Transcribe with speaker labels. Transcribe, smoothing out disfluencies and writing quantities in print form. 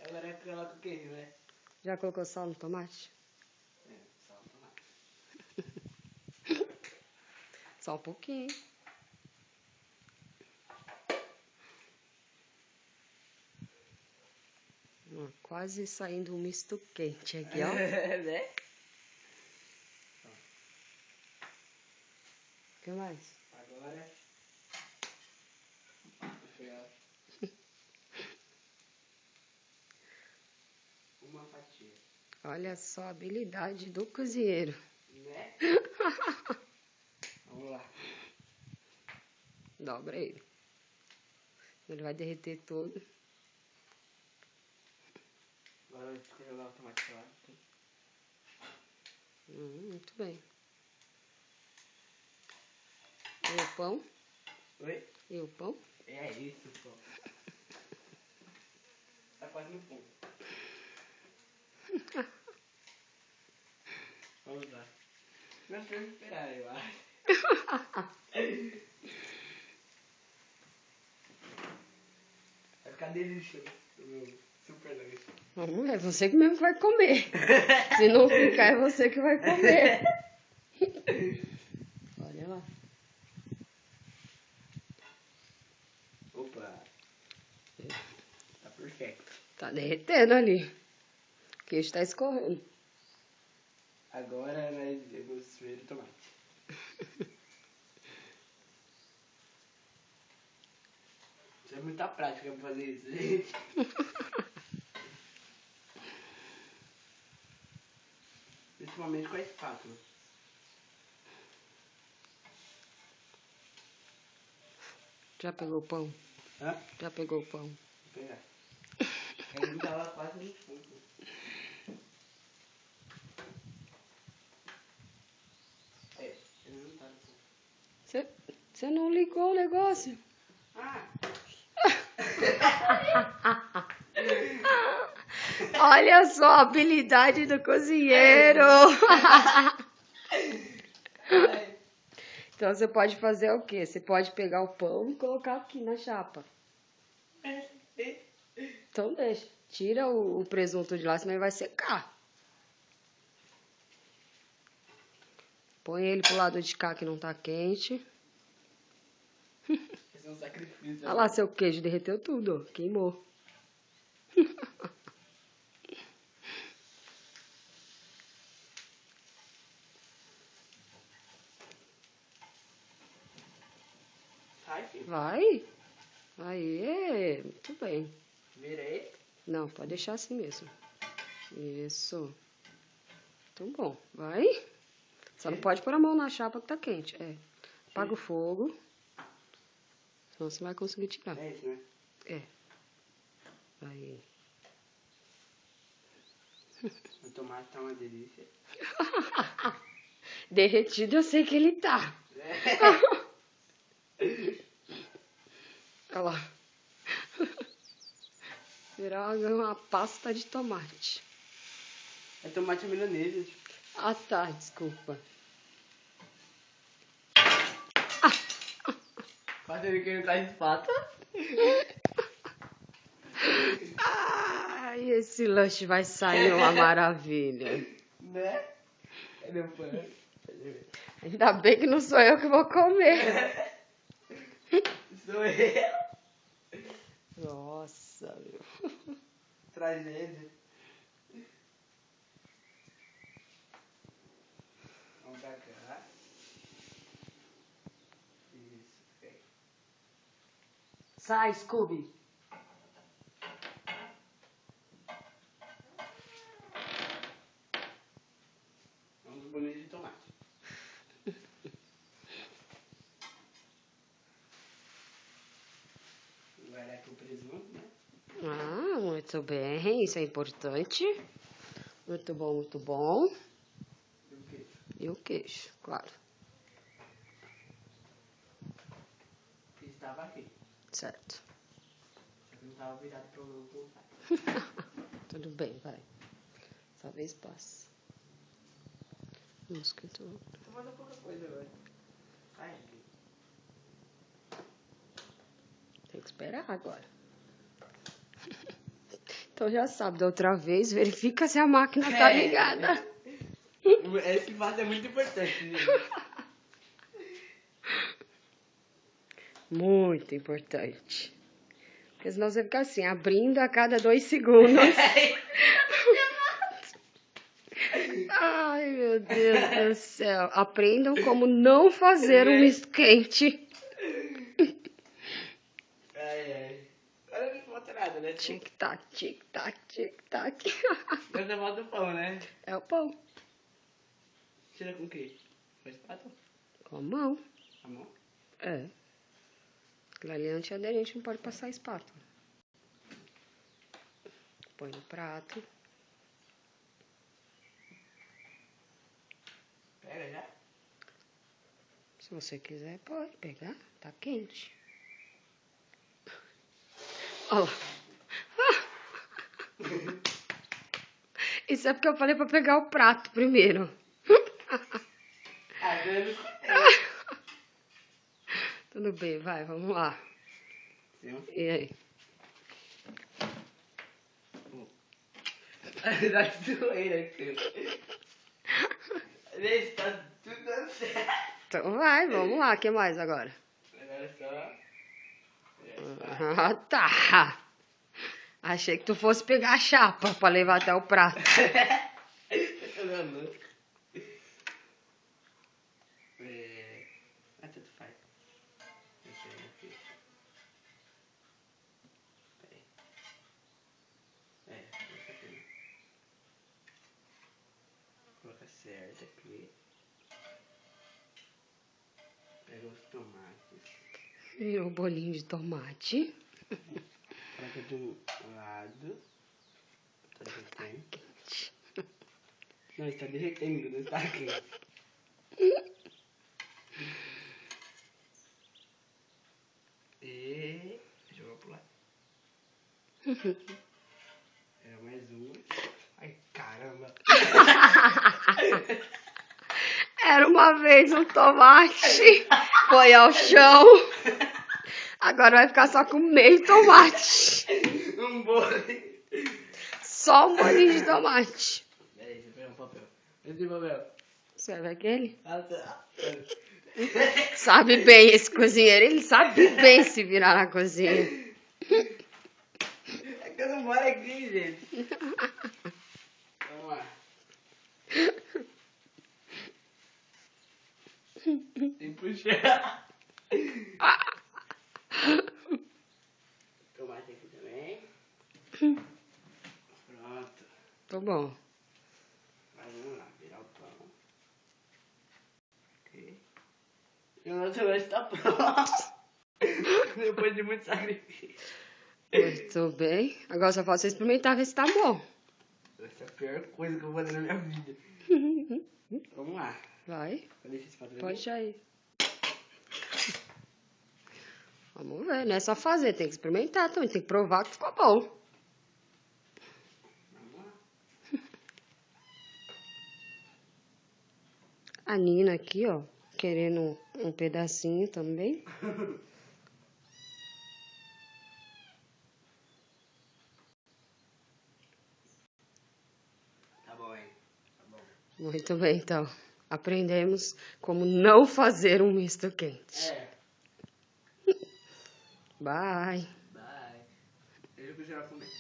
Speaker 1: Agora é coloca o queijo, né?
Speaker 2: Já colocou sal no tomate?
Speaker 1: É, sal, tomate.
Speaker 2: Só um pouquinho. Quase saindo um misto quente aqui, ó.
Speaker 1: Né?
Speaker 2: O que mais?
Speaker 1: Agora... uma fatia.
Speaker 2: Olha só a habilidade do cozinheiro.
Speaker 1: Né? Vamos lá.
Speaker 2: Dobra ele. Ele vai derreter todo.
Speaker 1: Agora eu vou jogar o tomate lá.
Speaker 2: Muito bem. E o pão?
Speaker 1: Oi?
Speaker 2: E o pão?
Speaker 1: É isso, pô. Tá quase no ponto. Vamos lá. Nós vamos esperar, eu acho. Vai ficar delicioso. Super lanche.
Speaker 2: Vamos ver, você que mesmo vai comer. Se não ficar, é você que vai comer. Olha lá.
Speaker 1: Opa. Tá perfeito.
Speaker 2: Tá derretendo ali. O queijo tá escorrendo.
Speaker 1: Agora nós vamos ver o tomate. Isso é muita prática pra fazer isso, gente. Principalmente com a espátula.
Speaker 2: Já pegou o pão?
Speaker 1: Hã?
Speaker 2: Já pegou o pão?
Speaker 1: Vou pegar. Ele tava quase no fundo. É, ele não tá no fundo.
Speaker 2: Você não ligou o negócio?
Speaker 1: Ah!
Speaker 2: Olha só a habilidade do cozinheiro. Então você pode fazer o quê? Você pode pegar o pão e colocar aqui na chapa. Então deixa. Tira o presunto de lá, senão ele vai secar. Põe ele pro lado de cá que não tá quente.
Speaker 1: Esse é um sacrifício.
Speaker 2: Olha lá, seu queijo derreteu tudo, ó. Queimou.
Speaker 1: Sai, filho.
Speaker 2: Vai. Aí, muito bem.
Speaker 1: Virei.
Speaker 2: Não, pode deixar assim mesmo. Isso. Então bom, vai. Só não pode pôr a mão na chapa que tá quente. É. Apaga o fogo. Senão você vai conseguir tirar.
Speaker 1: É isso, né?
Speaker 2: É. Aí.
Speaker 1: O tomate tá uma delícia.
Speaker 2: Derretido eu sei que ele tá.
Speaker 1: É.
Speaker 2: Olha lá. Virar uma pasta de tomate.
Speaker 1: É tomate milanesa.
Speaker 2: Ah, tá. Desculpa.
Speaker 1: Quase ele que não traz espátula.
Speaker 2: Ai, esse lanche vai sair uma maravilha.
Speaker 1: Né? Cadê o pano?
Speaker 2: Ainda bem que não sou eu que vou comer.
Speaker 1: Sou eu.
Speaker 2: Nossa, meu.
Speaker 1: Tragédia. Vamos pra cá. Isso, ok.
Speaker 2: Sai, Scooby.
Speaker 1: Vamos bolinho de tomate. Vai dar aqui o presunto, né?
Speaker 2: Ah, muito bem. Isso é importante. Muito bom, muito bom.
Speaker 1: E o queijo?
Speaker 2: E o queijo, claro.
Speaker 1: Que estava aqui.
Speaker 2: Certo.
Speaker 1: Só que não estava virado para o outro lado.
Speaker 2: Tudo bem, vai. Só vez passa. Mosquito.
Speaker 1: Tô fazendo pouca coisa agora. Ai, aqui.
Speaker 2: Tem que esperar agora. Então já sabe, da outra vez, verifica se a máquina tá ligada.
Speaker 1: Esse passo é muito importante, gente.
Speaker 2: Muito importante. Porque senão você fica assim, abrindo a cada 2 segundos. Ai, meu Deus do céu. Aprendam como não fazer um misto quente.
Speaker 1: Ai. Agora não falta nada, né?
Speaker 2: Tic-tac, tic-tac, tic-tac.
Speaker 1: Agora volta o pão, né?
Speaker 2: É o pão.
Speaker 1: Tira com o quê? Com a espátula?
Speaker 2: Com a mão.
Speaker 1: A mão?
Speaker 2: É. Aquilo ali é antiaderente, não pode passar a espátula. Põe no prato.
Speaker 1: Pega já?
Speaker 2: Se você quiser, pode pegar. Tá quente. Olha lá. Isso é porque eu falei pra pegar o prato primeiro.
Speaker 1: Ah, eu não escutei.
Speaker 2: Tudo bem, vai, vamos lá.
Speaker 1: Sim.
Speaker 2: E aí?
Speaker 1: Dá zoeira aqui. Gente, tá tudo dando certo.
Speaker 2: Então vai, vamos lá. O que mais agora?
Speaker 1: Agora é só...
Speaker 2: Ah, tá. Achei que tu fosse pegar a chapa pra levar até o prato.
Speaker 1: Não. Ah, tudo faz. Aqui. Peraí. Aqui. Coloca certo aqui. Pega os tomates.
Speaker 2: E o bolinho de tomate.
Speaker 1: Coloca do lado. Tá derretendo. Não, está derretendo, não está quente. E... Jogou pro lado. Era mais uma. Ai, caramba.
Speaker 2: Era uma vez um tomate. Foi ao chão. Agora vai ficar só com meio tomate.
Speaker 1: Um bolo.
Speaker 2: Só um bolinho de tomate.
Speaker 1: Peraí, deixa eu pegar um papel. Esse papel.
Speaker 2: Serve aquele?
Speaker 1: Ah, tá.
Speaker 2: Sabe bem esse cozinheiro. Ele sabe bem se virar na cozinha.
Speaker 1: É que eu não moro aqui, gente. Vamos lá. Tem que puxar. Tomate aqui também. Pronto.
Speaker 2: Tá bom.
Speaker 1: Mas vamos lá, virar o pão. Ok. E o nosso lanche tá pronto. Depois de muito sacrifício.
Speaker 2: Muito bem. Agora só falta você experimentar, ver se tá bom.
Speaker 1: Essa é a pior coisa que eu vou fazer na minha vida. Vamos lá.
Speaker 2: Vai.
Speaker 1: Deixa esse papel
Speaker 2: Pode já ir. Vamos ver, não é só fazer, tem que experimentar também, tem que provar que ficou bom.
Speaker 1: Vamos lá.
Speaker 2: A Nina aqui, ó, querendo um pedacinho também.
Speaker 1: Tá bom, hein? Tá bom.
Speaker 2: Muito bem, então. Aprendemos como não fazer um misto quente.
Speaker 1: É.
Speaker 2: Bye.
Speaker 1: Bye. Deixa eu continuar comendo.